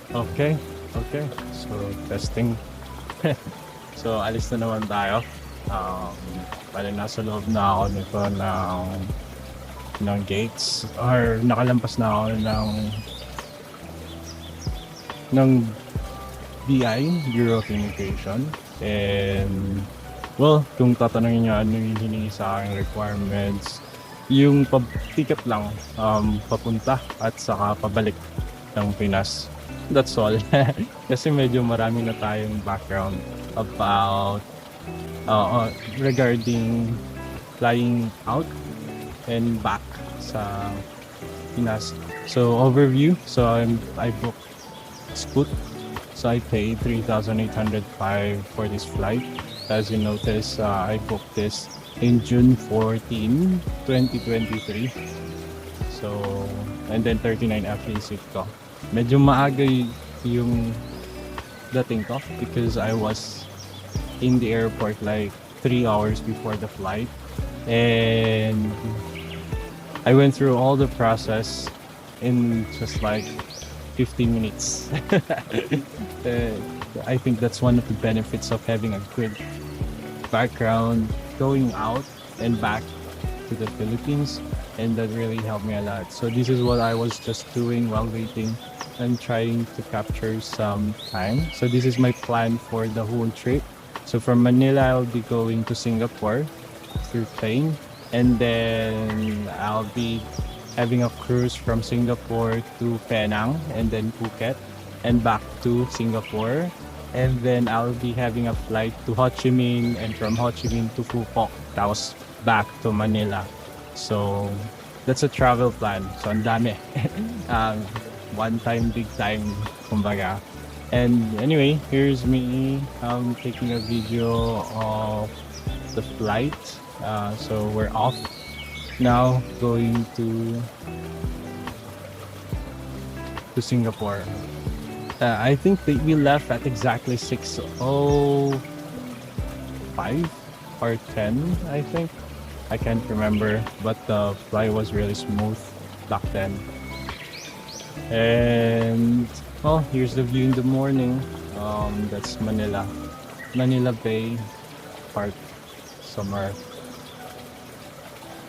Okay, okay. So, testing. So, alis na naman tayo. Um, Bale, nasa loob na ako nito ng gates or nakalampas na ako ng BI, Bureau of Immigration. And, well, kung tatanungin niyo ano yung hiningi sa aking requirements, yung ticket lang, papunta at saka pabalik ng Pinas. That's all. Kasi medyo marami na tayong background about regarding flying out and back sa Pinas. So overview, so I booked Scoot. So I paid 3,805 for this flight. As you notice, I booked this in June 14, 2023. So, and then 39 after seat ko. Medyo maaga yung dating ko because I was in the airport like 3 hours before the flight. And I went through all the process in just like 15 minutes. uh, I think that's one of the benefits of having a good background going out and back to the Philippines, and that really helped me a lot. So this is what I was just doing while waiting and trying to capture some time. So this is my plan for the whole trip. So from Manila, I'll be going to Singapore through plane, and then I'll be having a cruise from Singapore to Penang and then Phuket and back to Singapore. And then I'll be having a flight to Ho Chi Minh and from Ho Chi Minh to Phuket. That was back to Manila. So that's a travel plan. So ang dami. um, one time, big time, kumbaga. And anyway, here's me taking a video of the flight. So we're off now going to Singapore. I think that we left at exactly 6:05 or 10, I think. I can't remember, but the flight was really smooth back then. And oh, here's the view in the morning. That's Manila Bay Park somewhere.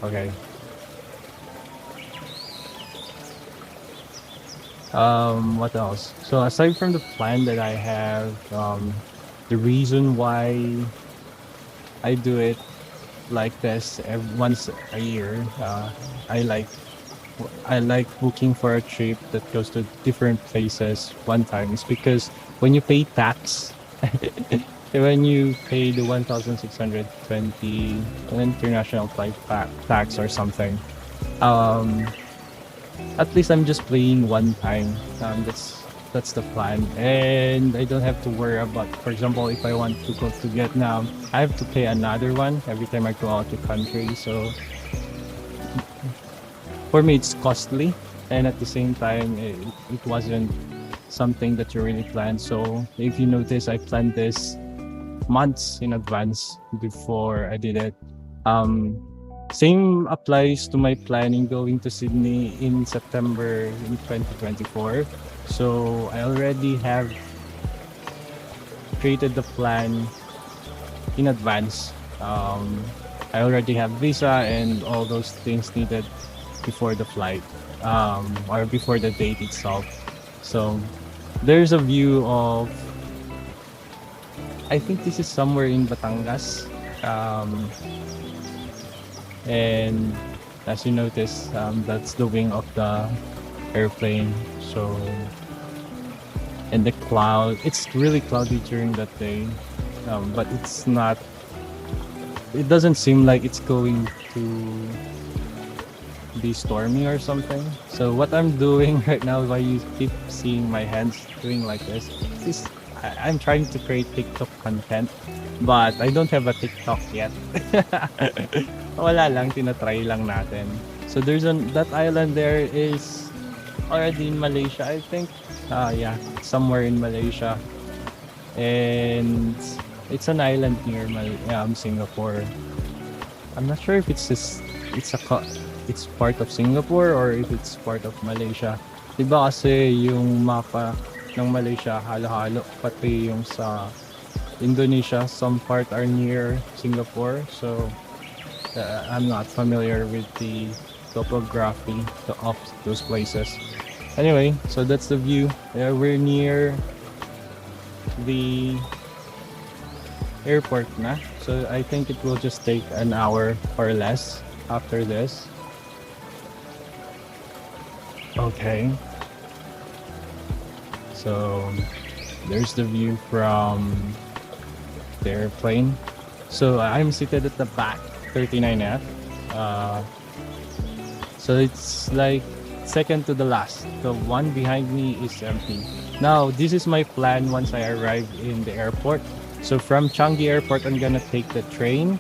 Okay. What else? So aside from the plan that I have, the reason why I do it like this once a year, I like booking for a trip that goes to different places one time is because when you pay tax, when you pay the 1,620 international flight tax or something, um, at least I'm just playing one time. That's the plan, and I don't have to worry about. For example, if I want to go to Vietnam, I have to pay another one every time I go out the country. So for me, it's costly, and at the same time, it wasn't something that you really planned. So if you notice, I planned this months in advance before I did it. Um, Same applies to my planning going to Sydney in September in 2024. So I already have created the plan in advance. I already have visa and all those things needed before the flight, or before the date itself. So there's a view of, I think this is somewhere in Batangas. And as you notice, that's the wing of the airplane. So, and the cloud, it's really cloudy during that day, but it doesn't seem like it's going to be stormy or something. So what I'm doing right now, why you keep seeing my hands doing like this, is I'm trying to create TikTok content, but I don't have a TikTok yet. Wala lang, tinatry lang natin. So that island there is already in Malaysia, I think. Yeah, somewhere in Malaysia. And it's an island near Singapore. I'm not sure if it's part of Singapore or if it's part of Malaysia. Diba kasi yung mapa ng Malaysia, halo-halo. Pati yung sa Indonesia, some part are near Singapore. So I'm not familiar with the topography of those places. Anyway, so that's the view. We're near the airport na. So I think it will just take an hour or less after this. Okay. So there's the view from the airplane. So I'm seated at the back, 39F. So it's like second to the last. The one behind me is empty. Now, this is my plan once I arrive in the airport. So from Changi Airport, I'm gonna take the train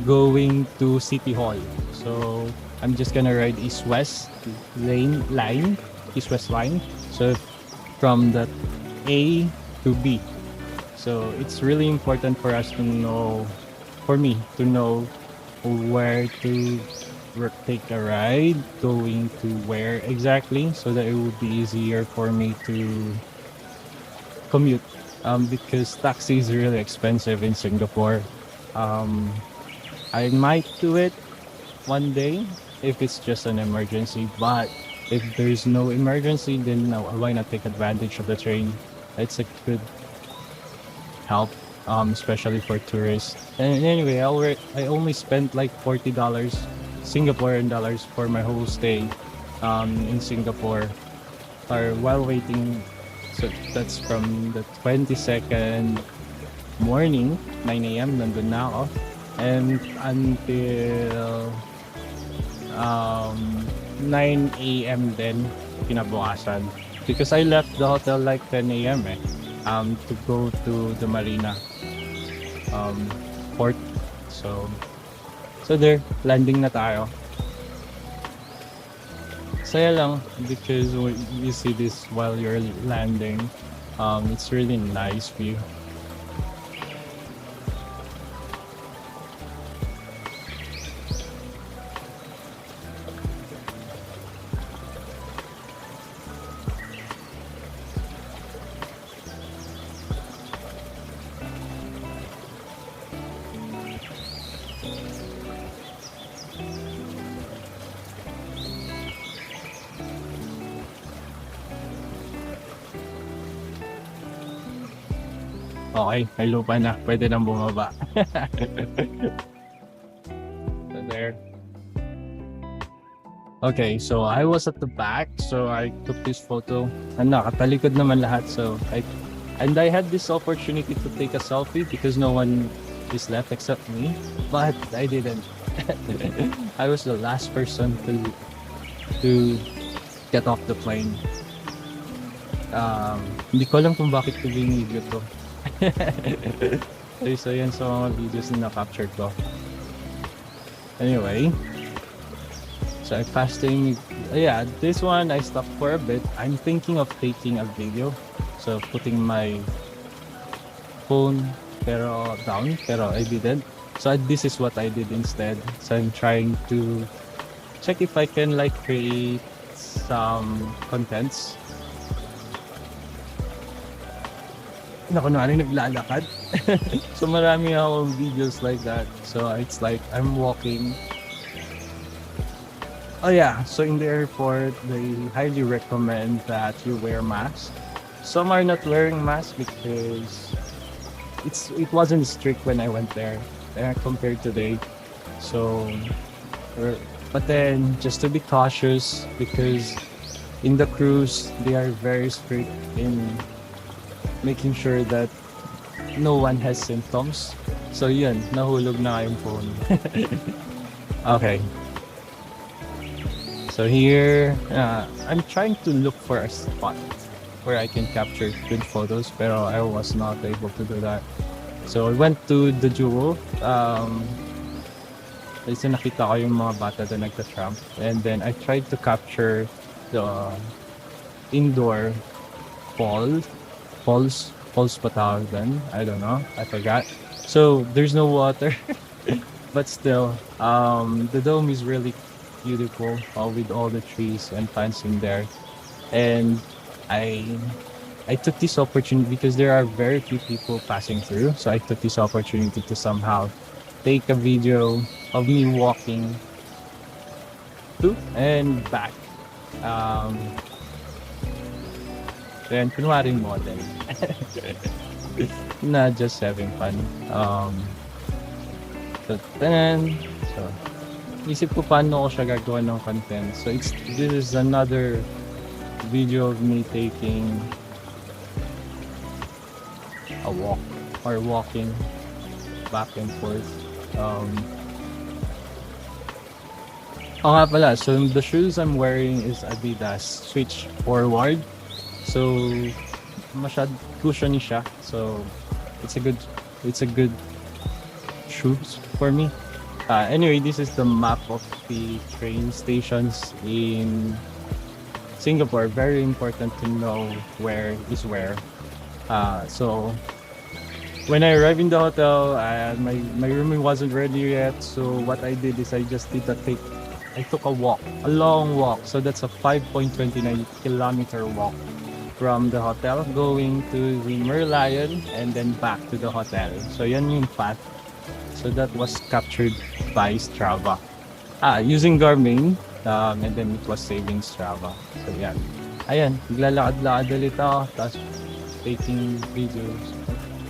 going to City Hall. So I'm just gonna ride East-West line, East-West line. So from the A to B. So it's really important for us to know, for me to know where to take a ride, going to where exactly, so that it would be easier for me to commute. Because taxi is really expensive in Singapore. I might do it one day if it's just an emergency, but if there's no emergency, then no, why not take advantage of the train? It's a good help, especially for tourists. And anyway, I only spent like $40 Singaporean dollars for my whole stay in Singapore, or while waiting. So that's from the 22nd morning, 9 a.m. nandun na ako, and until 9 a.m. then kinabukasan, because I left the hotel like 10 a.m. To go to the Marina port. So there, landing na tayo. Saya lang because you see this while you're landing. It's really nice view. Okay, may lupa na. Pwede nang bumaba. So there. Okay, so I was at the back, so I took this photo. And nakatalikod naman lahat, so I had this opportunity to take a selfie because no one is left except me, but I didn't. I was the last person to get off the plane. Hindi ko alam kung bakit ko binidyo to. So yan sa mga videos na na-captured ko. Anyway, so I fasting. Yeah, this one I stopped for a bit. I'm thinking of taking a video, so putting my phone down, pero I didn't. So this is what I did instead. So I'm trying to check if I can like create some contents. Naku, naglalakad. So marami akong videos like that. So it's like I'm walking. Oh yeah, so in the airport, they highly recommend that you wear masks. Some are not wearing masks because it wasn't strict when I went there compared today. So, but then just to be cautious, because in the cruise they are very strict in making sure that no one has symptoms. So yun, nahulog na yung phone. Okay. So here, I'm trying to look for a spot where I can capture good photos, pero I was not able to do that. So I went to the Jewel. Kasi nakita ko yung mga bata na nagta-tramp. And then I tried to capture the indoor falls pa tawag then. I don't know. I forgot. So there's no water. But still, the dome is really beautiful with all the trees and plants in there. And I I took this opportunity because there are very few people passing through. So I took this opportunity to somehow take a video of me walking to and back. Um, then kunwaring model. Not just having fun. So, then, so, isip ko paano ko siya gagawa ng content. So, this is another video of me taking a walk or walking back and forth. Oh nga pala, so the shoes I'm wearing is Adidas Switch Forward. So, masyad cushiony siya. So, it's a good shoes for me. Anyway, this is the map of the train stations in Singapore. Very important to know where is where. So when I arrived in the hotel, my room wasn't ready yet. So what I did is I took a walk, a long walk. So that's a 5.29-kilometer walk from the hotel going to the Merlion and then back to the hotel. So yan yung path. So that was captured by Strava. Using Garmin, and then it was saving Strava. So yan. Ayan, naglalakad-lakad ulit ako, tapos taking videos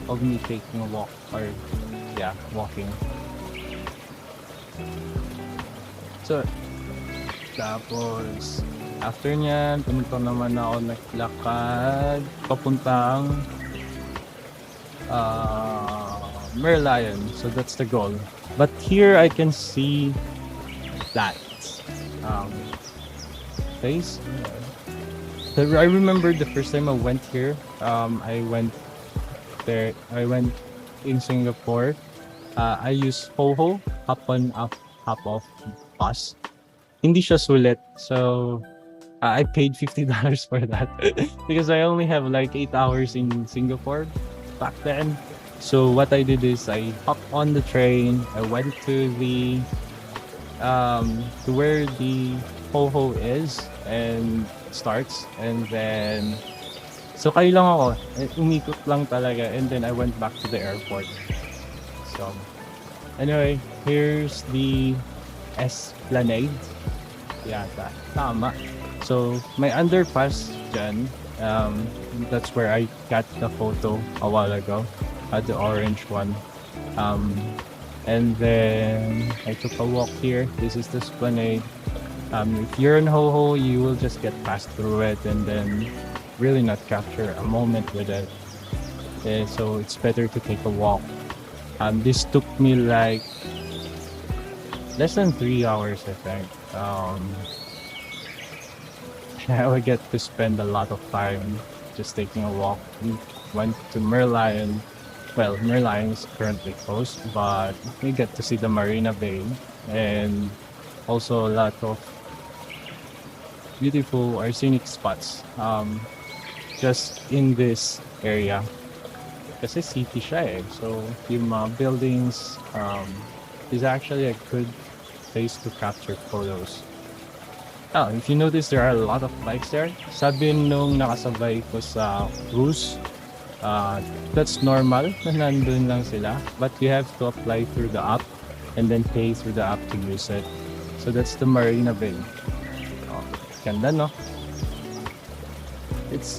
of me taking a walk or walking. So, tapos after nyan, pumunta naman ako naglakad papuntang Merlion. So that's the goal. But here I can see that place. I remember the first time I went here. I went in Singapore. I used Hoho, hop on, hop off bus. Hindi siya sulit. So I paid $50 for that because I only have like 8 hours in Singapore back then. So what I did is I hopped on the train. I went to the to where the Hoho is and starts, and then so kayo lang ako, umikot lang talaga, and then I went back to the airport. So anyway, here's the Esplanade. Yata, tama. So my underpass dyan, that's where I got the photo a while ago, the orange one. And then I took a walk here. This is the Esplanade. If you're in Hoho, you will just get passed through it and then really not capture a moment with it. So it's better to take a walk. This took me like less than 3 hours, I think. I would get to spend a lot of time just taking a walk. We went to Merlion. Well, Merlion is currently closed, but we get to see the Marina Bay and also a lot of beautiful or scenic spots just in this area. Kasi city siya eh. So yung mga buildings is actually a good place to capture photos. If you notice, there are a lot of bikes there. Sabi nung nakasabay ko sa cruise, that's normal na nandun lang sila, but you have to apply through the app and then pay through the app to use it. So that's the Marina Bay. Ganda, no? It's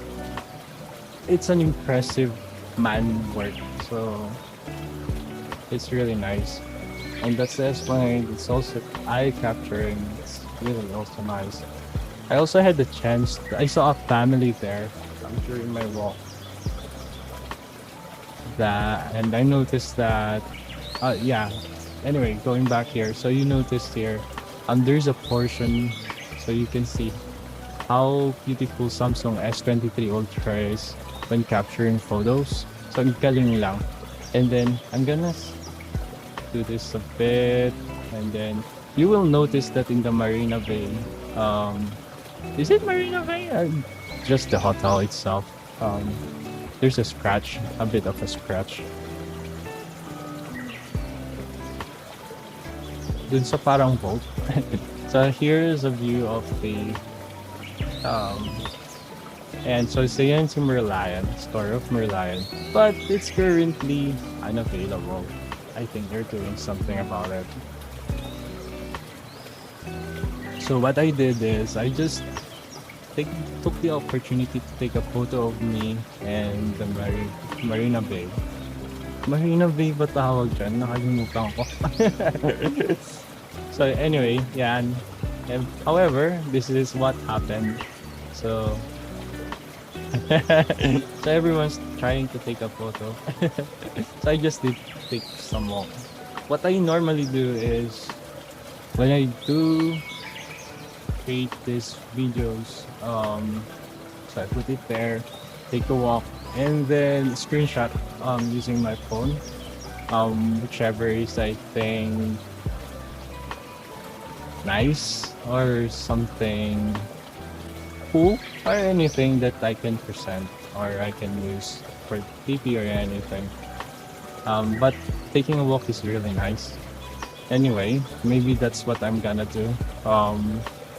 an impressive man work, so it's really nice. And that's the Esplanade. It's also eye-capturing. It's really also nice. I also had the chance. I saw a family there during my walk. And I noticed that. Anyway, going back here. So you noticed here, there's a portion, so you can see how beautiful Samsung S23 Ultra is when capturing photos. So ang galing lang. And then I'm gonna do this a bit, and then you will notice that in the Marina Bay, is it Marina Bay? Just the hotel itself. There's a scratch, a bit of a scratch. Dun sa parang boat. So here's a view of the And so isa yan si Merlion, Store of Merlion. But it's currently unavailable. I think they're doing something about it. So what I did is I just took the opportunity to take a photo of me and the Marina Bay. Marina Bay ba tawag dyan? Nakalimutan ko. So anyway, yan. And, however, this is what happened. So, so everyone's trying to take a photo. So I just did take some walk. What I normally do is when I do create these videos, so I put it there, take a walk, and then screenshot using my phone, whichever is I think nice or something cool or anything that I can present or I can use for TP or anything. But taking a walk is really nice. Anyway, maybe that's what I'm gonna do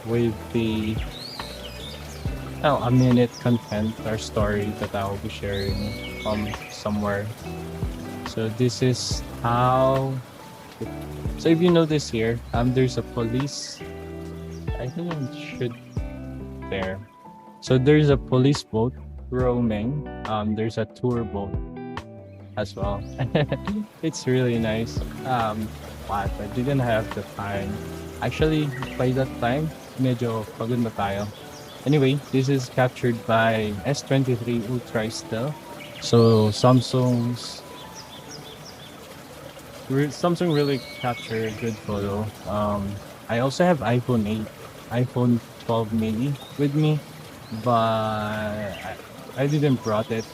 with the a minute content or story that I will be sharing somewhere. So this is how. So if you notice here, there's a police. I think it should there. So there's a police boat roaming. There's a tour boat as well. It's really nice. But I didn't have the time. Actually, by that time, medyo pagod na tayo. Anyway, this is captured by S23 Ultra still. So Samsung really captured good photo. I also have iPhone 8, iPhone 12 mini with me, but I didn't brought it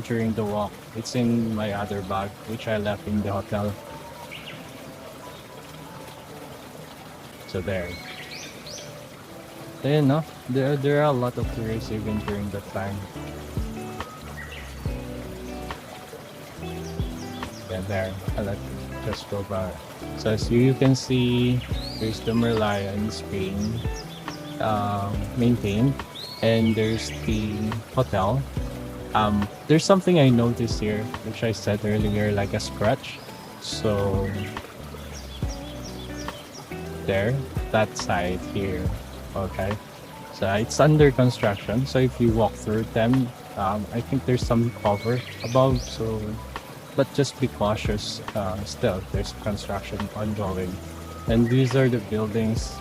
during the walk. It's in my other bag, which I left in the hotel. So there. Then no, there are a lot of tourists even during that time. Yeah, there. Let's just go back. So as you can see, there's the Merlion being maintained, and there's the hotel. There's something I noticed here, which I said earlier, like a scratch. So there, that side here. Okay, so it's under construction. So if you walk through them, I think there's some cover above. So, but just be cautious. Still, there's construction ongoing, and these are the buildings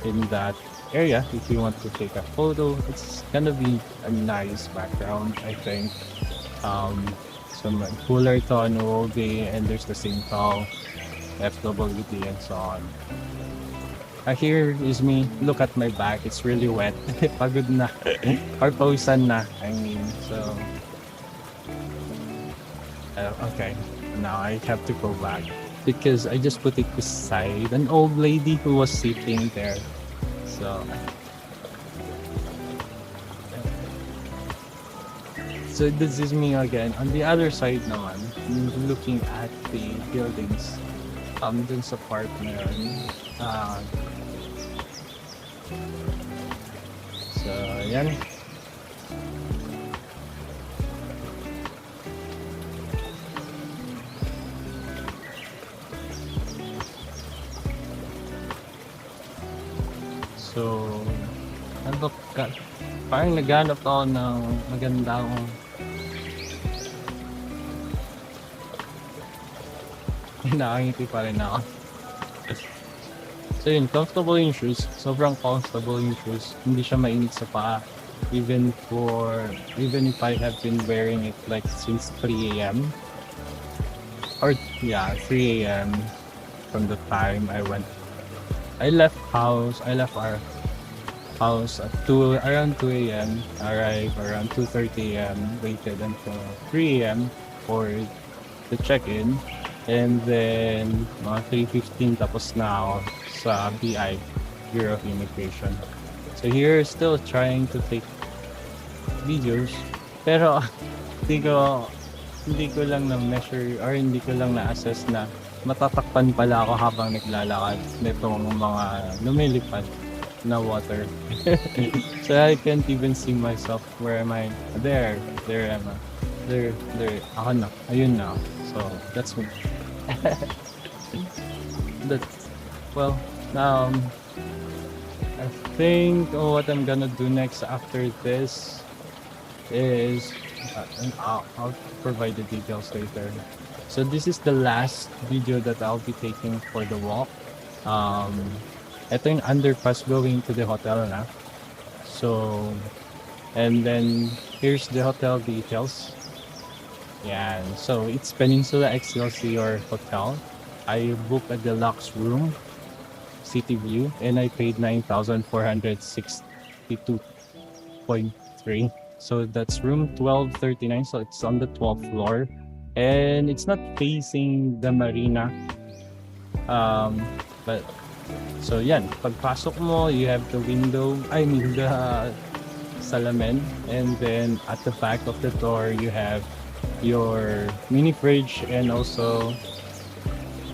in that area. If you want to take a photo, it's gonna be a nice background, I think. Some cooler to on Uobe, and there's the Singtao, FWD, and so on. Here is me. Look at my back. It's really wet. Pagod na. Or pawisan na. I mean, so. Okay. Now I have to go back. Because I just put it beside an old lady who was sitting there. So. So this is me again. On the other side naman, looking at the buildings. Dun sa park na yun. So, yan. So, ano ka? Parang naghanap ako ng magandang nakangiti pa rin ako. So yun, comfortable yung shoes. Sobrang comfortable yung shoes. Hindi siya mainit sa paa. Even if I have been wearing it like since 3 a.m. Or yeah, 3 a.m. from the time I left our house at around 2 a.m. Arrived around 2:30 a.m. Waited until 3 a.m. for the check-in. And then, mga 3:15 tapos na ako sa BI, Bureau of Immigration. So here, still trying to take videos. Pero, hindi ko lang na-measure or hindi ko lang na-assess na matatakpan pala ako habang naglalakad nitong mga lumilipad. na water. So I can't even see myself. Where am I? There am I. There. Ako na. Ayun na. So that's me. That's well. Um, I think what I'm gonna do next after this is and I'll provide the details later. So this is the last video that I'll be taking for the walk. Um, ito yung underpass going to the hotel na. So, and then here's the hotel details. Yeah, so it's Peninsula Excelsior Hotel. I booked a deluxe room, city view, and I paid 9,462.3. So that's room 1239. So it's on the 12th floor, and it's not facing the marina. But so yan, pagpasok mo, you have the window, I mean the salamin, and then at the back of the door you have your mini fridge and also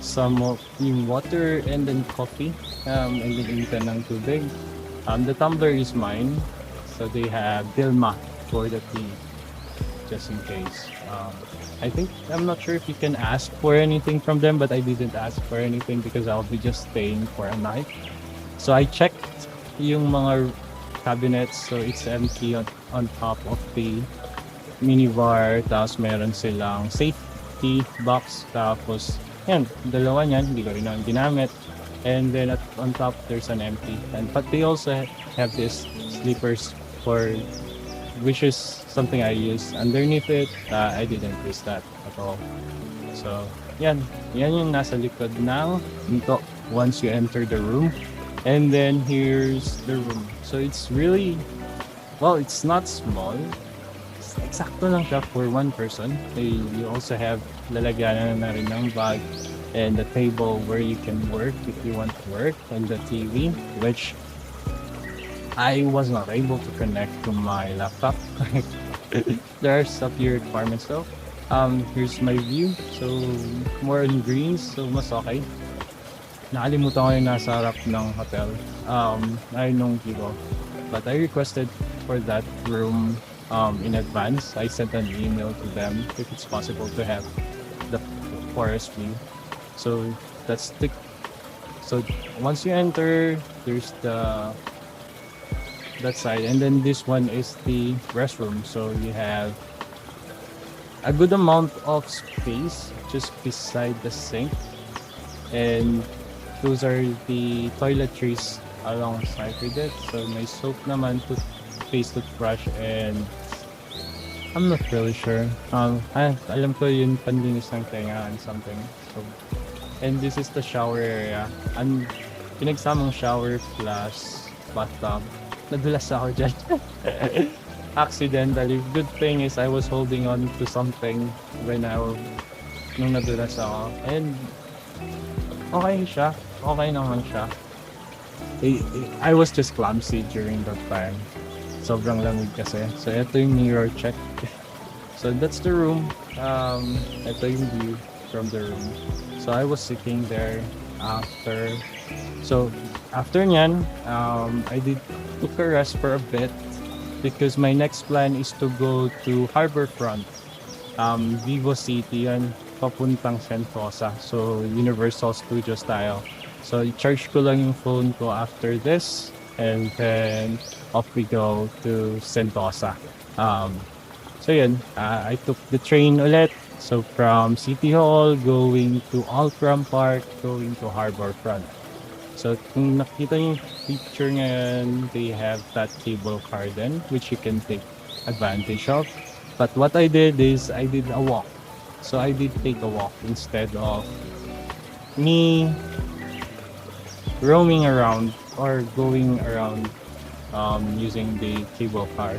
some of yung water and then coffee, and then initan ng tubig. The tumbler is mine, so they have Dilma for the tea, just in case. I think I'm not sure if you can ask for anything from them, but I didn't ask for anything because I'll be just staying for a night. So I checked yung mga cabinets, so it's empty on top of the minibar. Tapos meron silang safety box. Tapos yan, dalawa niyan, hindi ko rin naman ginamit. And then on top there's an empty. But they also have this sleepers for, which is something I use underneath it. I didn't use that at all. So, yan yung nasa likod ng pinto once you enter the room. And then here's the room. So it's really, well, it's not small. Eksakto lang siya for one person. You also have lalagyanan na rin ng bag and the table where you can work if you want to work, and the TV, which I was not able to connect to my laptop. There are some requirements though. Here's my view. So, more on greens. So, mas okay. Nakalimutan ko yung nasa harap ng hotel. Ay nung Vivo. But I requested for that room in advance. I sent an email to them if it's possible to have the forest view. So, that's the... So, once you enter, there's that side, and then this one is the restroom. So you have a good amount of space just beside the sink, and those are the toiletries alongside with it. So may soap naman, toothpaste, toothbrush, and I'm not really sure. Alam ko yun panlinis ng tenga and something. So, and this is the shower area. And pinagsamang shower plus bathtub. Nadulas ako dyan. Accidentally. Good thing is I was holding on to something nung nadulas ako. And okay siya. Okay naman siya. I was just clumsy during that time. Sobrang lamig kasi. So ito yung mirror check. So that's the room. Ito yung view from the room. So I was sitting there after. So after nyan, I took a rest for a bit because my next plan is to go to Harbourfront, Vivo City, yan, papuntang Sentosa. So Universal Studio style. So i-charge ko lang yung phone ko after this, and then off we go to Sentosa. So yun, I took the train ulit. So from City Hall, going to Altram Park, going to Harbourfront. So kung nakita yung picture ngayon, they have that cable car then, which you can take advantage of. But what I did is I did a walk. So I did take a walk instead of me roaming around or going around using the cable car.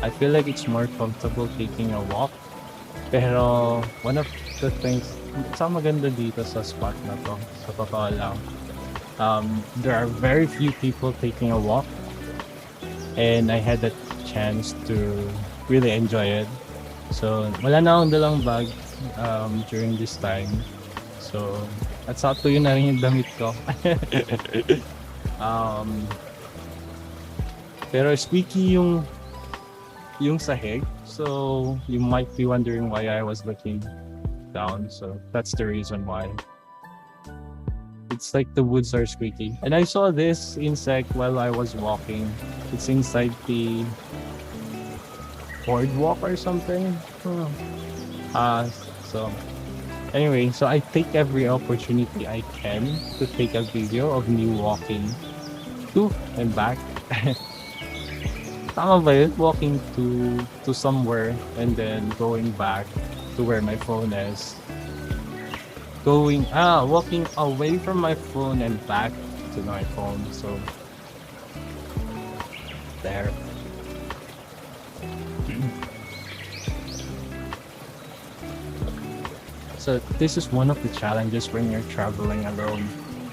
I feel like it's more comfortable taking a walk. Pero one of the things, sa maganda dito sa spot na to, sa totoo lang, there are very few people taking a walk, and I had the chance to really enjoy it. So wala na akong dalang bag during this time. So at sakto yun na rin yung damit ko. Pero squeaky yung sahig. So you might be wondering why I was looking down. So that's the reason why. It's like the woods are squeaky. And I saw this insect while I was walking. It's inside the boardwalk or something. Oh. So anyway, so I take every opportunity I can to take a video of me walking to and back. Tama ba yun? Walking to somewhere and then going back to where my phone is. Walking away from my phone and back to my phone. So there. So this is one of the challenges when you're traveling alone.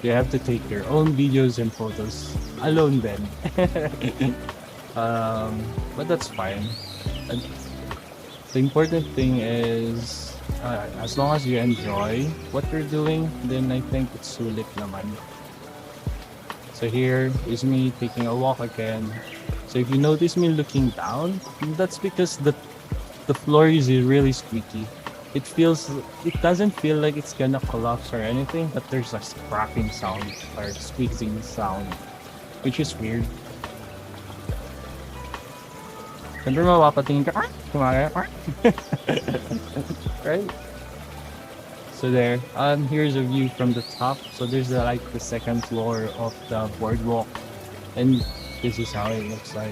You have to take your own videos and photos alone then. But that's fine. And the important thing is as long as you enjoy what you're doing, then I think it's sulit naman. So here is me taking a walk again. So if you notice me looking down, that's because the floor is really squeaky. It doesn't feel like it's gonna collapse or anything, but there's a cracking sound or squeezing sound, which is weird. Siyempre mapapatingin ka, right? So there, here's a view from the top. So there's like the second floor of the boardwalk, and this is how it looks like.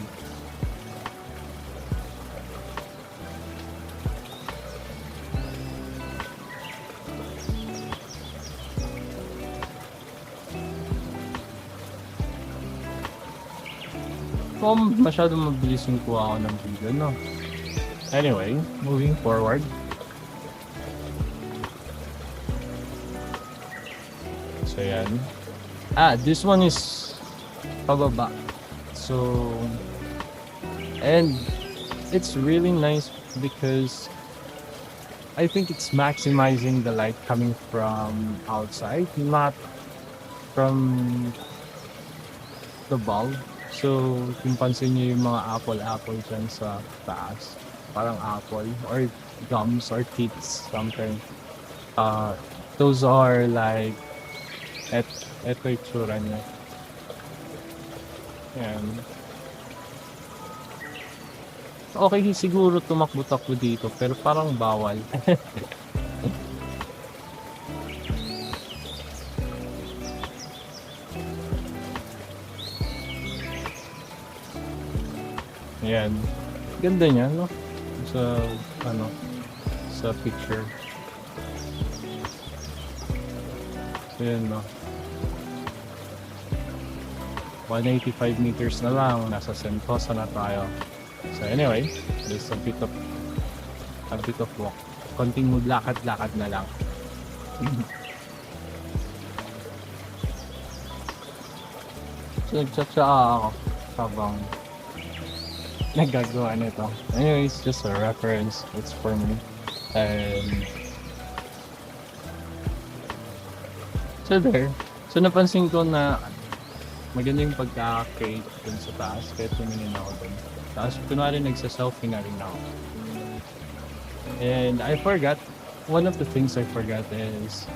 Masyadong mabilis yung kuha ko ng video, no? Anyway, moving forward. So yan. This one is pababa. So, and it's really nice because I think it's maximizing the light coming from outside, not from the bulb. So, kung pansin nyo yung mga apple dyan sa taas, parang apple or gums or teeth, something. Those are like, eto yung tsura niya. Yan. Okay, siguro tumakbo-takbo dito, pero parang bawal. Ayan. Ganda niya, no? Sa picture. So, yan, no? 185 meters na lang. Nasa Sentosa na tayo. So, anyway, there's a bit of walk. Konting lakad-lakad na lang. So, nagtsatsa ako habang nagagawa nito. Anyway, it's just a reference. It's for me. And so there. So napansin ko na maganda yung pagka-create dun sa taas. Kaya tumingin ako dun. Tapos kunwari nagsa-selfie na rin ako. And I forgot. One of the things I forgot is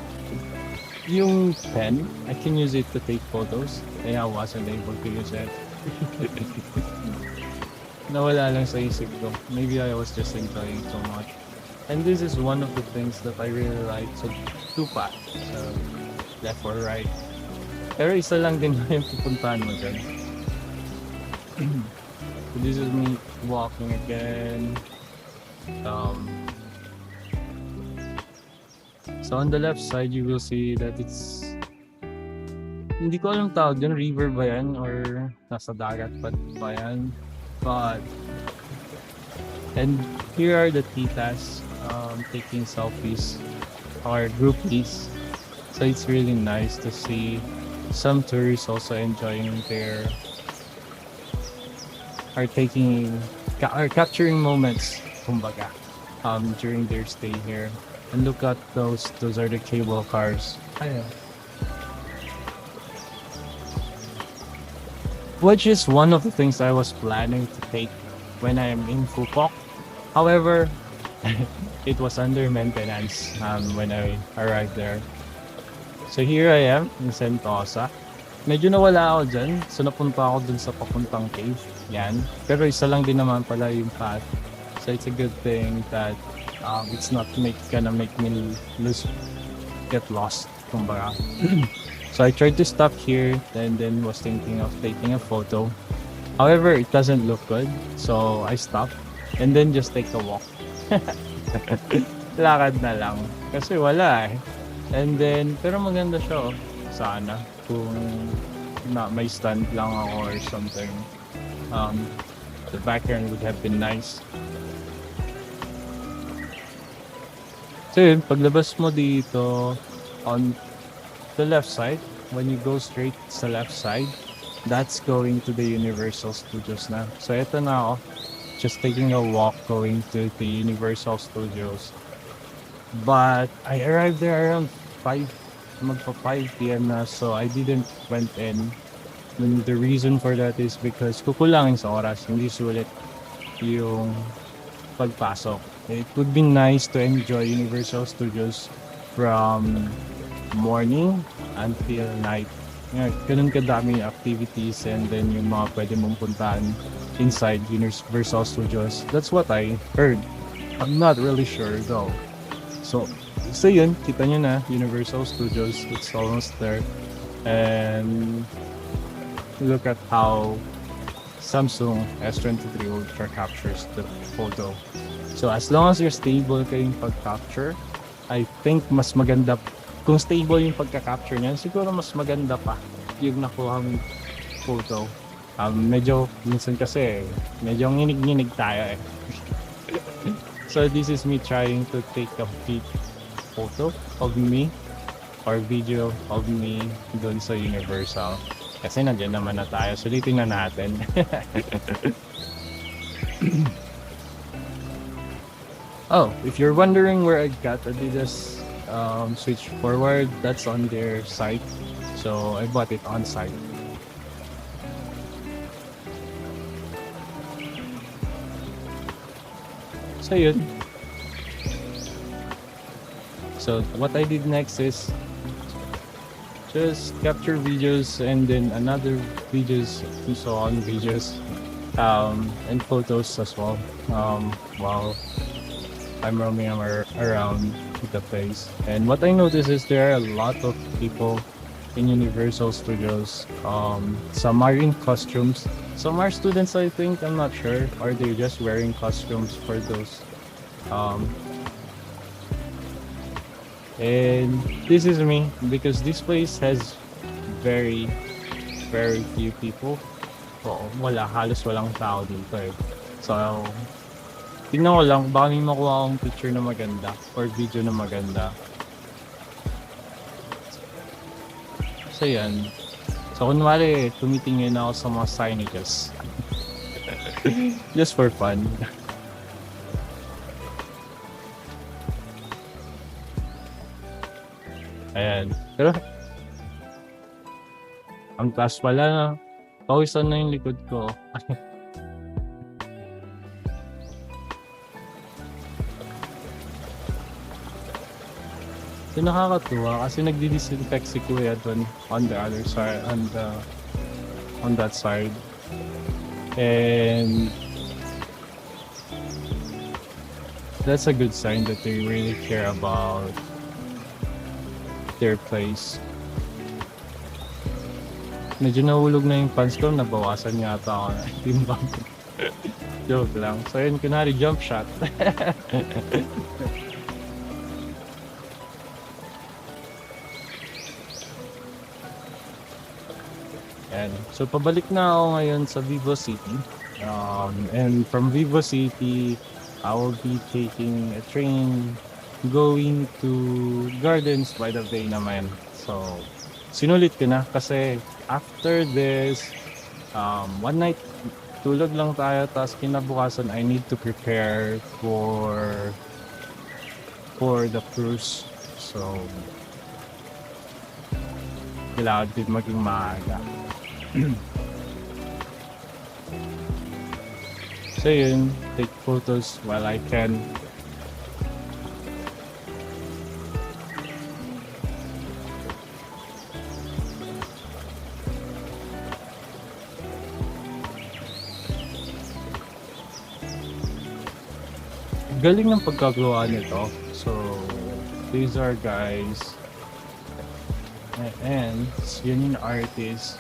yung pen. I can use it to take photos. Kaya I wasn't able to use it. Nawala lang sa isip ko. Maybe I was just enjoying so much. And this is one of the things that I really like. So, two paths. So, left or right. Pero isa lang din yung pupuntahan mo dyan. So, this is me walking again. So, on the left side, you will see that it's... Hindi ko alam tawag yun. River ba yan? Or nasa dagat ba yan? And here are the titas taking selfies or groupies. So it's really nice to see some tourists also enjoying capturing moments, kumbaga, during their stay here. And look at those are the cable cars. which is one of the things I was planning to take when I am in Phuoc. However, it was under maintenance when I arrived there. So here I am in Sentosa. Medyo nawala ako dyan. So napunta ako dun sa papuntang cave. Yan. Pero isa lang din naman pala yung path. So it's a good thing that it's not gonna make me get lost. Kumbaga. So I tried to stop here and then was thinking of taking a photo. However, it doesn't look good. So I stopped and then just take a walk. Lakad na lang. Kasi wala eh. And then, pero maganda siya oh. Sana. Kung may stand lang ako or something. The background would have been nice. So yun, paglabas mo dito on the left side, when you go straight sa left side, that's going to the Universal Studios na. So ito na ako, just taking a walk going to the Universal Studios. But I arrived there around 5 p.m. na, so I didn't went in. And the reason for that is because kukulangin sa oras, hindi sulit yung pagpasok. It would be nice to enjoy Universal Studios from morning until night. Ganun kadami activities and then yung mga pwede mong puntahan inside Universal Studios. That's what I heard. I'm not really sure though. So yun, kita nyo na, Universal Studios, it's almost there. And look at how Samsung S23 Ultra captures the photo. So as long as you're stable kayong pag-capture, I think mas maganda. Kung stable yung pagka-capture niyan, siguro mas maganda pa yung nakuha mong photo. Medyo, minsan kasi, medyo nginig-nginig tayo eh. So this is me trying to take a big photo of me or video of me doon sa Universal. Kasi nandiyan naman na tayo. Sulitin na natin. Oh, if you're wondering where I got Adidas Switch Forward, that's on their site. So I bought it on site. So yun. So what I did next is just capture videos and then another videos and so on videos and photos as well while I'm roaming around the place. And what I noticed is there are a lot of people in Universal Studios. Some are in costumes, some are students, I think, I'm not sure, or they're just wearing costumes for those. And this is me because this place has very few people. Halos walang tao dito eh. So tingnan ko lang, baka may makuha akong picture na maganda or video na maganda. So yan. So kunwari, tumitingin ako sa mga signages. Just for fun. Ayan. Pero ang taas pala na. Pawisan na yung likod ko. So nakakatuwa kasi nagdi-disinfect si Kuya doon on the other side, on that side. And that's a good sign that they really care about their place. Medyo nahulog na yung pants ko, nabawasan yata ako na timbang. Joke lang. So yun, kunwari jump shot. And so pabalik na ako ngayon sa Vivo City. And from Vivo City, I will be taking a train going to Gardens by the Bay naman. So sinulit ko na kasi after this, one night tulog lang tayo, tapos kinabukasan I need to prepare for the cruise. So kailangan din maging maaga. So yun, take photos while I can. Galing ng pagkagawa nito. So, these are guys. And, yun yung artist.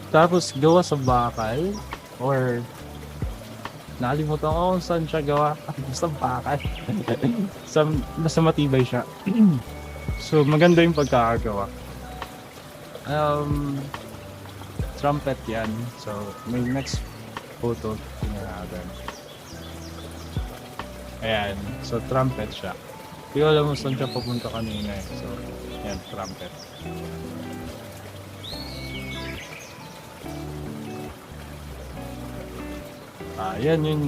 Tapos, gawa sa bakal. Or, nakalimutan ko kung saan siya gawa. Basta bakal. Basta matibay siya. So, maganda yung pagkakagawa. Trumpet yan. So, may next photo. Tingnan natin. Ayan. So, trumpet siya. Hindi ko alam kung saan siya papunta kanina eh. So, ayan, trumpet. Ayan yung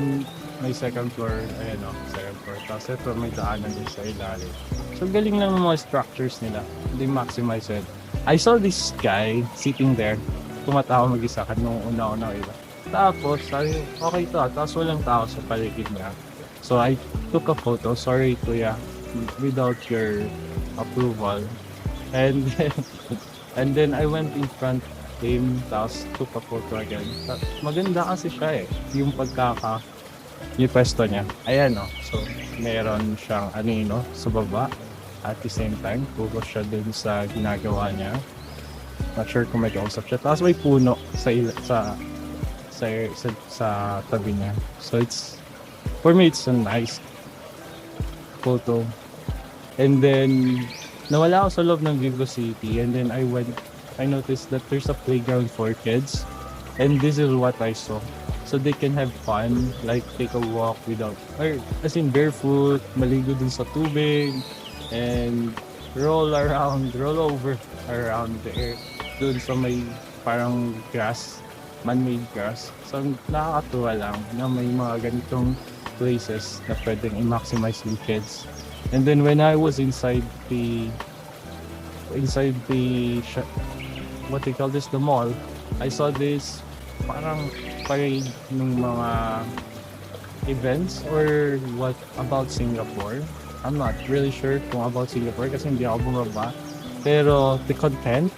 may second floor. Ayan o, second floor. Tapos ito may daanan din sa ilalim. So, galing lang ng mga structures nila. Hindi maximize it. I saw this guy sitting there. Tumatawa mag-isa ka nung una-una iba. Tapos, sabi, okay to. Tapos walang tao sa paligid niya. So I took a photo, sorry kuya, without your approval. And then I went in front of him, tapos took a photo again. Maganda kasi siya eh, yung yung pwesto niya. Ayan o, so meron siyang anino sa baba. At the same time, focus siya dun sa ginagawa niya. Not sure kung may kausap siya. Tapos may puno sa tabi niya. So for me, it's a nice photo. And then, nawala ako sa loob ng Vivo City. And then, I noticed that there's a playground for kids. And this is what I saw. So, they can have fun, like take a walk as in barefoot, maligo dun sa tubig, and roll over around there. Dun sa may parang grass, man-made grass. So, nakakatuwa lang na may mga ganitong places na pwedeng i-maximize yung kids. And then when I was inside the what they call this, the mall, I saw this parang parade ng mga events or what about Singapore. I'm not really sure kung about Singapore kasi hindi ako bumaba. Pero the content,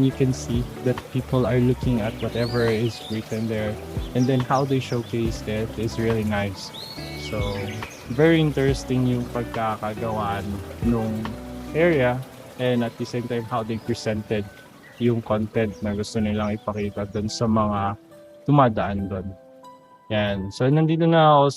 you can see that people are looking at whatever is written there, and then how they showcase it is really nice. So, very interesting yung pagkakagawa nung area, and at the same time how they presented yung content na gusto nilang ipakita dun sa mga tumadaan dun. Yan. So, nandito na ako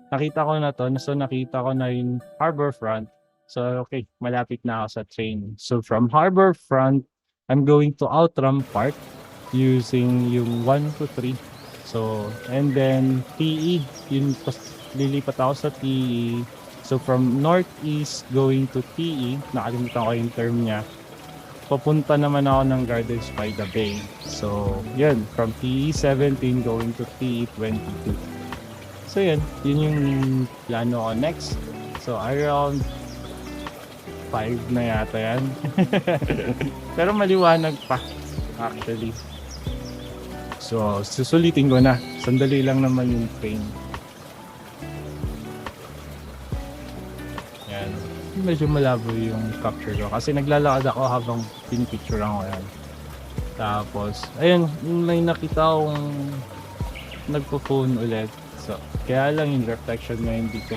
nakita ko na yung Harbourfront. So, okay, malapit na ako sa train. So, from Harbourfront, I'm going to Outram Park using yung 1 to 3. So, and then TE, lilipat ako sa TE. So, from Northeast going to TE, nakalimutan ko yung term niya. Papunta naman ako ng Gardens by the Bay. So, yun, from TE 17 going to TE 22. So, yun yung plano ko next. So, around 5 na yata yan. Pero maliwanag pa, actually. So, susulitin ko na. Sandali lang naman yung train. Yan. Medyo malabo yung capture ko. Kasi naglalakad ako habang pinipicture ako yan. Tapos, ayun, may nakita akong nagpo-phone ulit. So, kaya lang yung reflection na hindi ko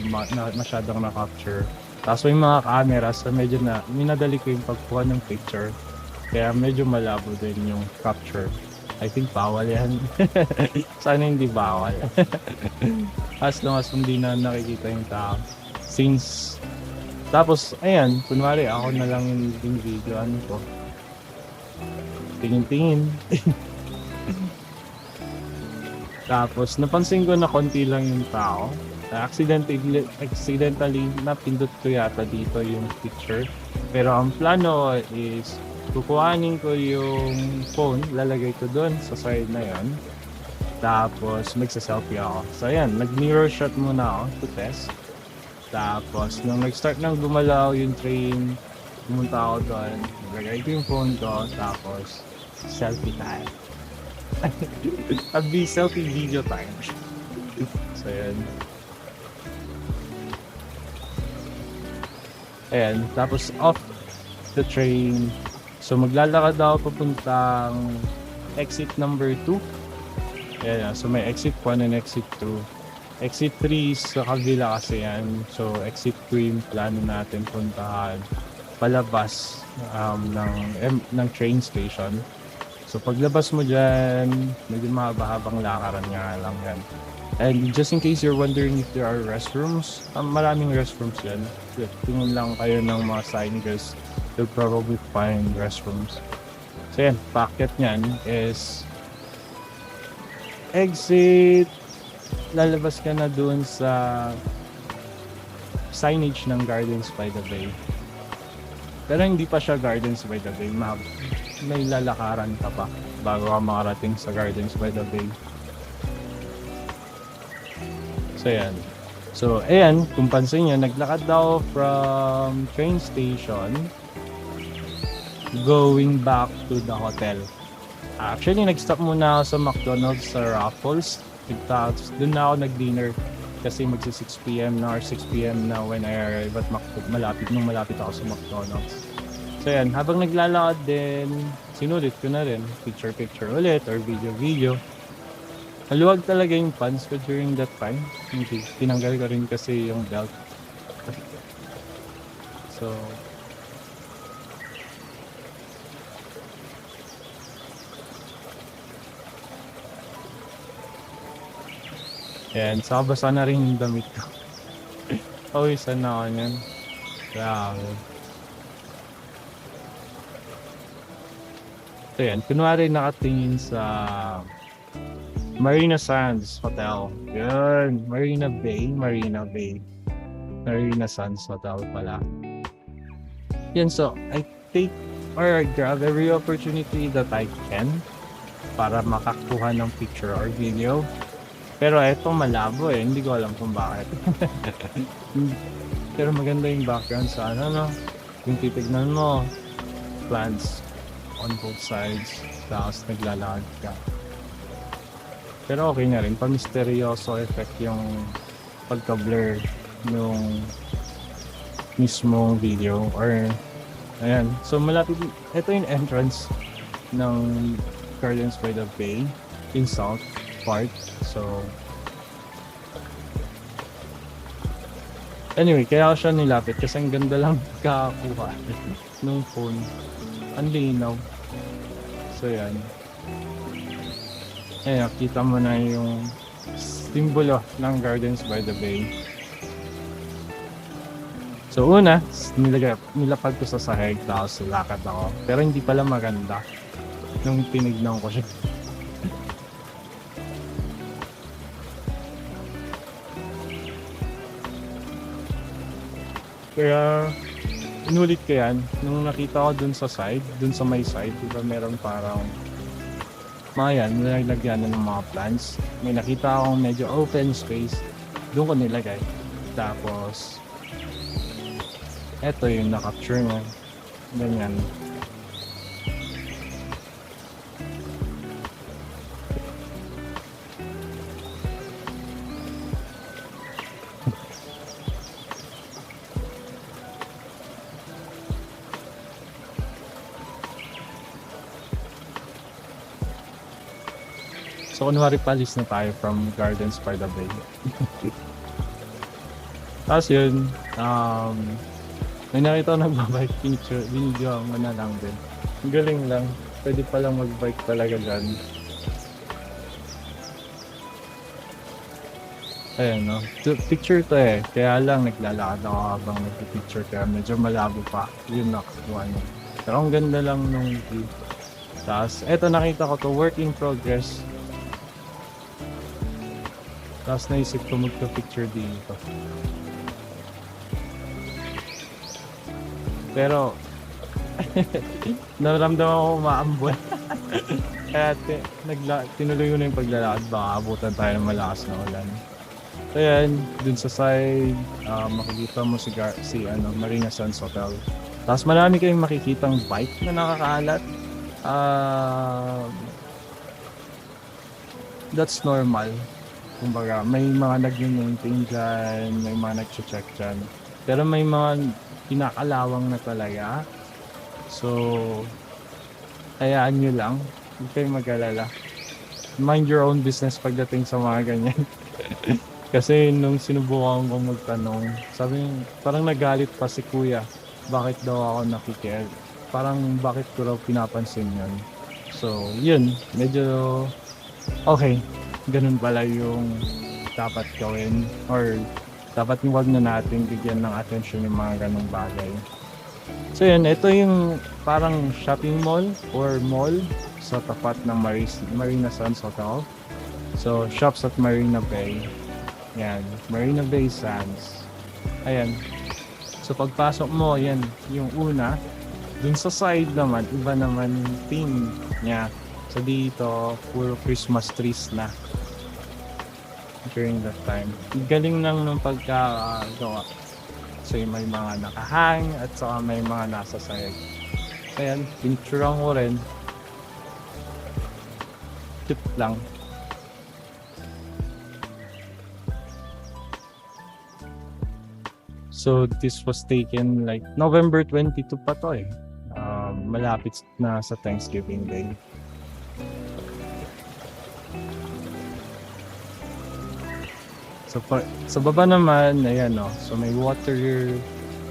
masyadong na-capture. Tapos may mga cameras na medyo minadali ko yung pagkuha ng picture. Kaya medyo malabo din yung capture. I think bawal yan. Sana hindi bawal. As long as hindi na nakikita yung tao. Tapos, ayan, kunwari ako na lang yung video, ano ko. Tingin-tingin. Tapos, napansin ko na konti lang yung tao. Accidentally, napindot ko yata dito yung picture. Pero ang plano is, kukuhanin ko yung phone, lalagay ko doon sa side na yon. Tapos, magsa-selfie ako. So, ayan, nag-mirror shot muna ako to test. Tapos, nung nag-start nang gumalaw yung train, pumunta ako doon, nilagay ko yung phone ko, tapos, selfie time. Selfie video time. So, ayan. Ayan. Tapos, off the train. So, maglalakad ako papuntang exit number 2. Ayan. So, may exit 1 and exit 2. Exit 3 is sa kabila kasi yan. So, exit 2 yung plano natin puntahan. Palabas ng train station. So, paglabas mo dyan, medyo mahaba-habang lakaran nga lang yan. And just in case you're wondering if there are restrooms, maraming restrooms yan. Tingin lang kayo ng mga signagers, you'll probably find restrooms. So, yan, packet nyan is exit, lalabas ka na dun sa signage ng Gardens by the Bay. Pero hindi pa siya Gardens by the Bay. May lalakaran ka pa bago ka makarating sa Gardens by the Bay. So, yan. So, ayan, kung pansin nyo, naglakad daw from train station going back to the hotel. Actually, nag-stop muna ako sa McDonald's sa Raffles. Doon na ako nag-dinner kasi magsi 6 p.m. na or 6 p.m. na when I arrive at malapit ako sa McDonald's. So yan, habang naglalakad din, sinulit ko na rin, picture ulit or video. Maluwag talaga yung pants ko during that time. Tinanggal ko rin kasi yung belt. So, ayan, saka basa na rin yung damit ko. Pawisan na ako niyan. Grabe. So yan, kunwari nakatingin sa Marina Sands Hotel. Yun, Marina Sands Hotel pala. Yan, so I take or grab every opportunity that I can para makakuha ng picture or video. Pero eto malabo hindi ko alam kung bakit. Pero maganda yung background sa no? Yung titignan mo, plants on both sides, tapos naglalakad ka. Pero okay na rin, pa-misteryoso effect yung pagka-blur yung mismong video or ayan. So malapit, ito yung entrance ng Gardens by the Bay in South Park. So anyway, kaya ako siya nilapit kasi ang ganda lang kakakuha ng phone. Ang linaw. So yan. Ayan, kita mo na yung simbolo ng Gardens by the Bay. So una, nilapag ko sa sahig tapos lakad ako. Pero hindi pala maganda nung tinignan ko siya. Kaya inulit ko yan nung nakita ko dun sa side, dun sa may side, diba meron parang mga yan, nilagyan ng mga plants. May nakita akong medyo open space, dun ko nilagay. Tapos eto yung na-capture mo, ganyan. So, kunwari palis na tayo from Gardens by the Bay. Tapos yun, may nakita ko nagbabike picture, video mo na lang din. Galing lang, pwede palang magbike talaga dyan. Ayan no, picture to kaya lang naglalakad ako habang nagpipicture kaya medyo malabo pa yung nakakuha niya. Pero ang ganda lang nung view. Tapos, eto nakita ko to, work in progress. Tapos naisip ko magpa-picture dito. Pero naramdaman ko umaambon. Kaya tinuloy ko na yung paglalakad, baka abutan tayo ng malakas na ulan. So yan, dun sa side, makikita mo si Marina Sands Hotel. Tapos marami kayong makikitang bike na nakakalat. That's normal. Kumbaga, may mga nagme-maintain diyan, may mga nagche-check diyan. Pero may mga kinakalawang na talaga. So, hayaan niyo lang, huwag kayong mag-alala. Mind your own business pagdating sa mga ganyan. Kasi nung sinubukan kong magtanong, sabi niya parang nagalit pa si kuya, bakit daw ako parang bakit ko raw pinapansin yun. So, yun, medyo okay, ganun pala yung dapat gawin or dapat wag na natin bigyan ng atensyon yung mga ganong bagay. So yun, ito yung parang shopping mall or mall sa tapat ng Marina Sands Hotel. So, shops at Marina Bay. Yan, Marina Bay Sands. Ayan. So, pagpasok mo, yan, yung una. Dun sa side naman, iba naman yung theme niya. So, dito, puro Christmas trees na during that time. Galing lang ng pagkagawa. So, may mga nakahang at saka may mga nasa side. Ayan, pinicturean ko rin. Tip lang. So, this was taken like November 22 pa to eh. Malapit na sa Thanksgiving Day. So, sa baba naman, ayan o. So, may water,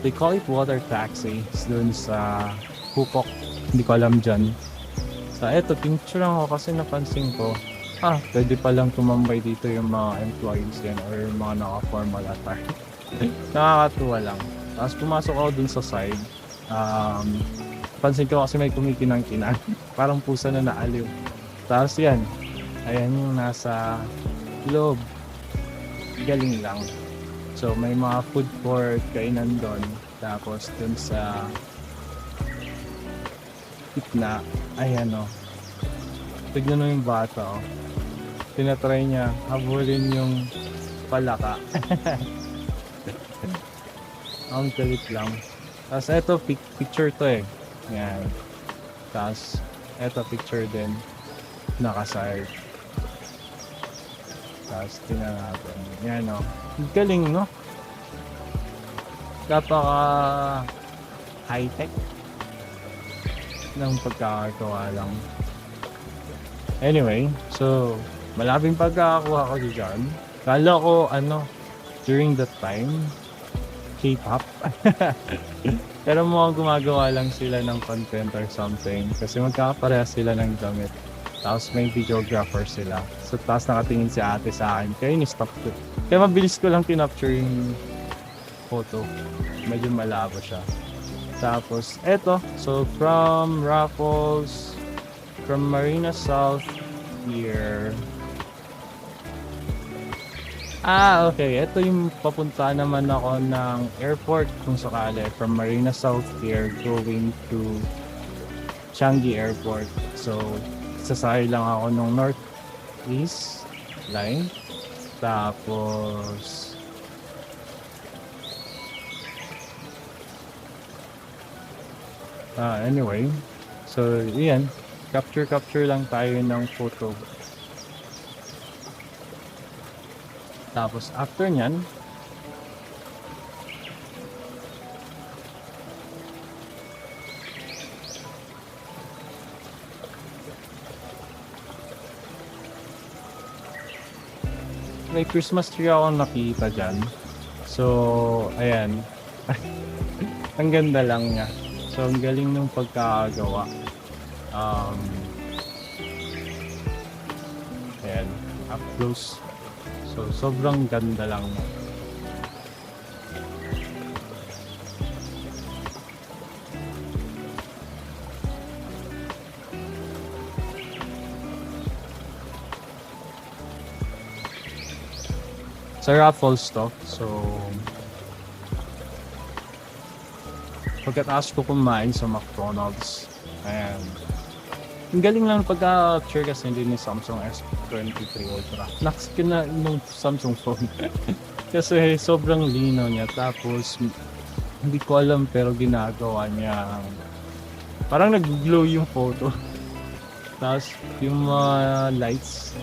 they call it water taxi. Doon sa Hupok. Hindi ko alam dyan. So, eto, picture ako kasi napansin ko, pwede palang tumambay dito yung mga employees yan or yung mga naka-formal attire. Nakakatuwa lang. Tapos pumasok ako dun sa side. Pansin ko kasi may kumikinang-kinang. Parang pusa na naaliw. Tapos yan. Ayan yung nasa loob. Galing lang. So may mga food court, kainan doon. Tapos dun sa gitna, ayan o. Tignan mo yung bata o. Tinatry niya habulin yung palaka. Ang galit lang. Tapos eto picture to eh. Yan. Tapos eto picture din. Nakaside. Tapos tingnan natin. Yan o. Galing no? Napaka high-tech ng pagkakagawa lang. Anyway, so malabing pagkakakuha ko dyan. Kala ko during that time K-pop. Pero mukhang gumagawa lang sila ng content or something kasi magkakaparehas sila ng damit. Tapos may videographer sila. So tapos nakatingin si ate sa akin. Kaya ni-stop ko. Kaya mabilis ko lang kinapture yung photo. Medyo malabo siya. Tapos eto. So from Raffles, from Marina South here. Okay. Ito yung papunta naman ako ng airport kung sakali. From Marina South here going to Changi Airport. So, sasakay lang ako ng Northeast line. Tapos, anyway. So, yan. Capture lang tayo ng photo. Tapos after nyan, may Christmas tree akong nakita dyan. So, ayan. Ang ganda lang niya. So, ang galing ng pagkakagawa. Ayan. Up close. So, sobrang ganda lang. Sa Raffles to. So, pagkatapos ko kumain sa McDonald's. Ayan. Ang galing lang pagka-capture kasi hindi ni Samsung S23 Ultra. Nakaskin na yung Samsung phone. Kasi sobrang linaw niya. Tapos, hindi ko alam pero ginagawa niya. Parang nag-glow yung photo. Tapos, yung mga lights,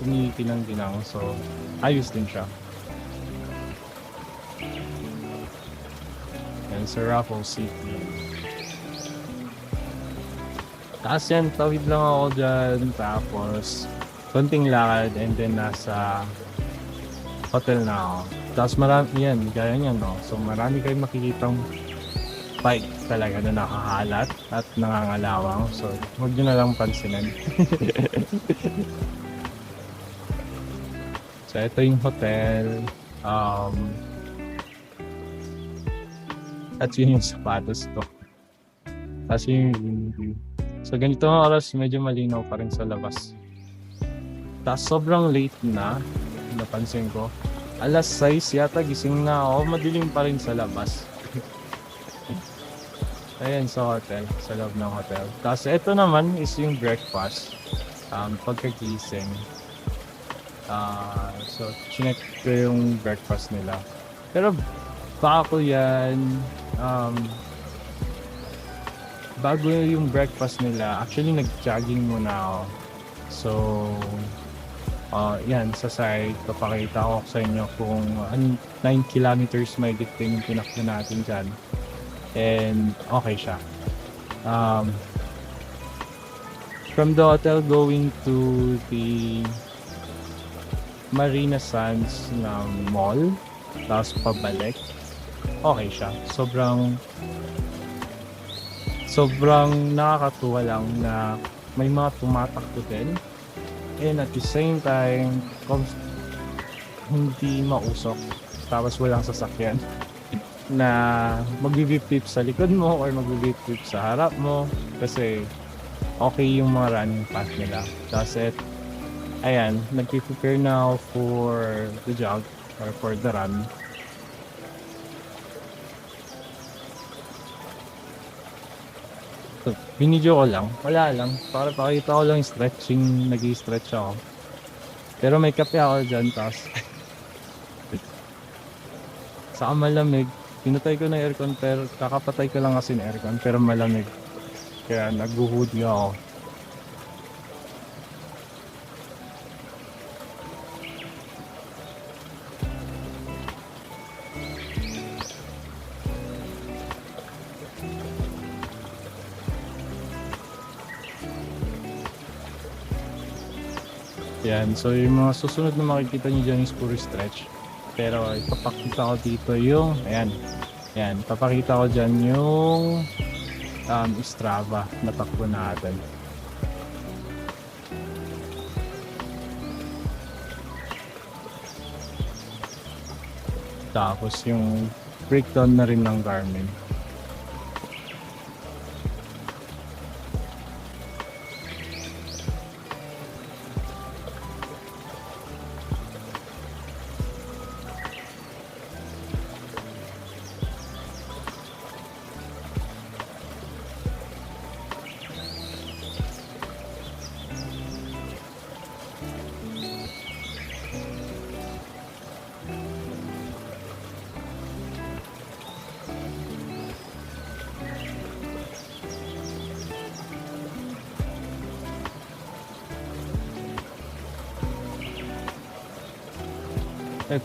kumikinang-ginang. So, ayos din siya. Yan sa Raffles City. Tapos yan, tawid lang ako dyan. Tapos, konting lakad and then nasa hotel na ako. Tapos marami yan, gaya niyan, no? So marami kayong makikitang bike talaga na nakahalat at nangangalawang. So, huwag nyo na lang pansinin. So, ito yung hotel. At yun yung sapatos ko. Tapos yun yung view. So, ganito ang oras, medyo malinaw pa rin sa labas. Tapos sobrang late na, napansin ko. Alas 6 yata gising na ako, madilim pa rin sa labas. Ayan sa hotel, sa loob ng hotel. Tapos ito naman is yung breakfast. Pagkagising. So, chinek ko yung breakfast nila. Pero bago yan, bago yung breakfast nila, actually nag-jogging muna ako. So, yan, sa side, papakita ko sa inyo kung 9 kilometers may din yung pinakbo natin dyan. And okay siya. From the hotel going to the Marina Sands na mall, tapos pabalik, okay siya. Sobrang nakakatuwa lang na may mga tumatakbo din. And at the same time, hindi mausok. Tapos walang sasakyan na magbibip-tip sa likod mo or magbibip-tip sa harap mo. Kasi okay yung mga running path nila. Tapos ayan, nag-prepare na ako for the jog or for the run. So, binidyo ko lang, wala lang, para pakita ko lang yung stretching, nag-i-stretch ako. Pero may kape ako dyan, tapos saka malamig, pinatay ko na aircon, pero kakapatay ko lang kasi ng aircon, pero malamig. Kaya nag-hoodie ako. Yan, so yung mga susunod na makikita nyo dyan is puro stretch. Pero ipapakita ko dito yung, ayan, papakita ko dyan yung Strava na takbo natin. Tapos yung breakdown na rin ng Garmin.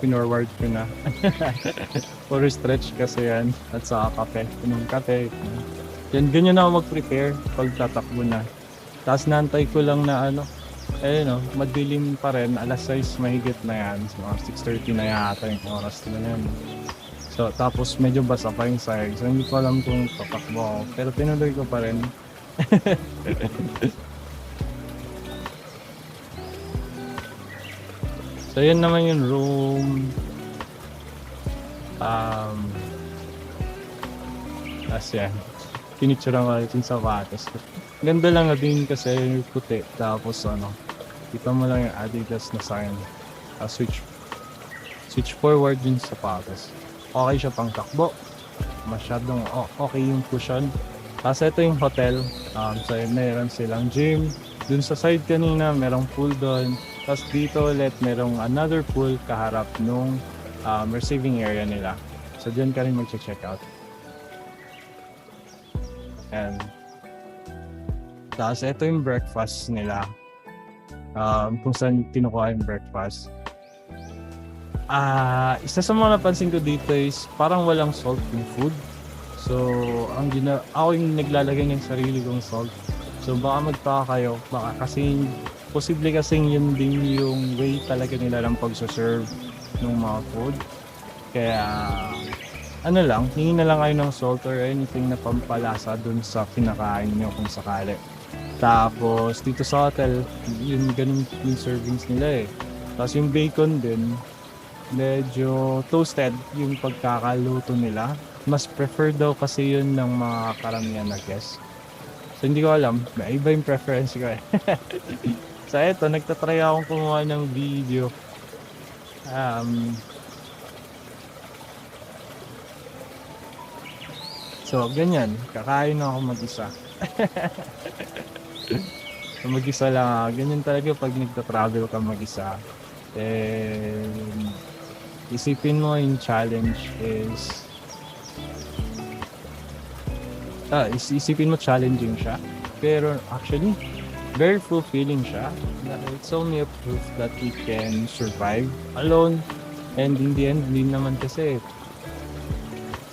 Pinorward ko na. Puro stretch kasi yan. At saka kape. Pinong kape. Yan, ganyan ako mag-prepare pag tatakbo na. Tapos nantay ko lang na madilim pa rin. Alas 6 mahigit na yan. So, 6:30 na yata yung oras na yan. So, tapos medyo basa pa yung side. So, hindi ko alam kung tatakbo ako. Pero tinuloy ko pa rin. So, yun naman yung room. As yan. Pinicture ko ulit yung sapatos. Ganda lang na din kasi yung puti. Tapos kita mo lang yung Adidas na sign. Switch forward yung sapatos. Okay siya pang takbo. Masyadong okay yung cushion. Tapos ito yung hotel. So, meron silang gym. Dun sa side kanina, merong pool doon. Tapos dito ulit, merong another pool kaharap nung receiving area nila. So, dyan ka rin mag-check out. And tapos ito yung breakfast nila. Kung saan kinukuha yung breakfast. Isa sa mga napansin ko dito is parang walang salt yung food. So, ako yung naglalagay ng sarili kong salt. So, baka magtaka kayo, baka kasi posible kasing yun din yung way talaga nila ng pagsaserve ng mga food. Kaya, ano lang, hingin na lang kayo ng salt or anything na pampalasa dun sa kinakain nyo kung sakali. Tapos, dito sa hotel, yun ganun yung servings nila eh. Tapos yung bacon din, medyo toasted yung pagkakaluto nila. Mas prefer daw kasi yun ng mga karamihan na guests. So hindi ko alam, may iba yung preference ko eh. So eto, nagtatry akong kumuha ng video. So ganyan, kakain ako mag-isa. So mag-isa lang ako. Ganyan talaga pag nagta-travel ka mag-isa. And isipin mo yung challenge is isipin mo challenging siya, pero actually very fulfilling siya. It's only a proof that we can survive alone, and in the end hindi naman kasi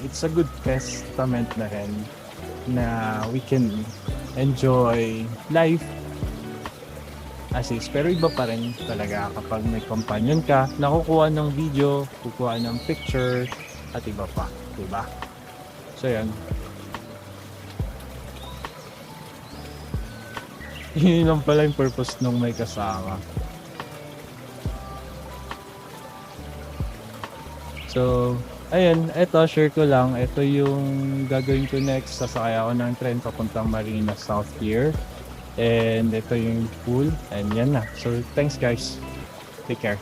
it's a good testament na rin na we can enjoy life as is. Pero iba pa rin talaga kapag may companion ka, nakukuha ng video, kukuha ng picture, at iba pa, diba? So yan. Yun lang pala yung purpose nung may kasama. So, ayun, eto, share ko lang. Ito yung gagawin ko next. Sasakay ako ng tren papuntang Marina South Pier. And ito yung pool. And yan na. So, thanks guys. Take care.